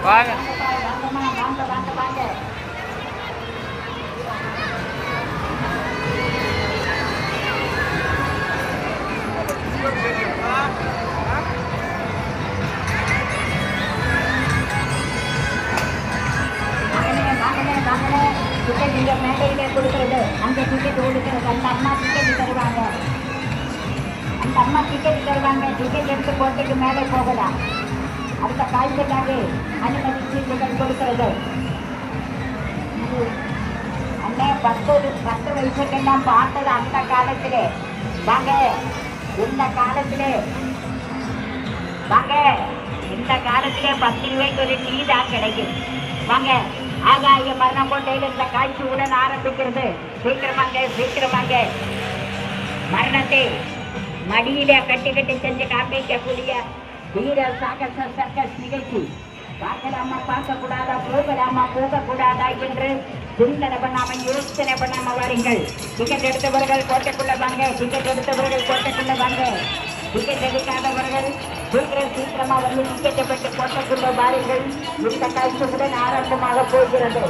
வாங்க டிக்கெட் இங்கே மேடையிலே கொடுக்கறது அந்த டிக்கெட் கொடுக்கறது அந்த அம்மா டிக்கெட் தருவாங்க அந்த அம்மா டிக்கெட் தருவாங்க டிக்கெட் எடுத்து போட்டுக்கு மேலே போகலாம் அடுத்த காய்ச்சலாக அனுமதி சீட்டுகள் கொடுக்கறது அண்ணே 10 வயசுக்கெல்லாம் பார்த்தது அந்த காலத்திலே வாங்க இந்த காலத்திலே வாங்க இந்த காலத்திலே 10 ரூபாய்க்கு ஒரு டீ தான் கிடைக்கும் வாங்க ஆகாய மரணக்கோட்டையில் இந்த காட்சி உடன் ஆரம்பிக்கிறது சீக்கிரமாங்க மரணத்தை மடியில கட்டி செஞ்சு காண்பிக்கக்கூடிய வீர சாகச சர்க்கஸ் நிகழ்ச்சி பார்க்கலாமா பார்க்கக்கூடாதா போகக்கூடாதா என்று சிந்தனை பண்ணாம யோசனை பண்ணாம வாருங்கள் டிக்கெட் எடுத்தவர்கள் கோட்டைக்குள்ள வாங்க டிக்கெட் எடுக்காதவர்கள் சீக்கிரமா வந்து டிக்கெட்டை பெற்று கோட்டைக்குள்ள வாருங்கள் இந்த காட்சியுடன் ஆரம்பமாக போகிறது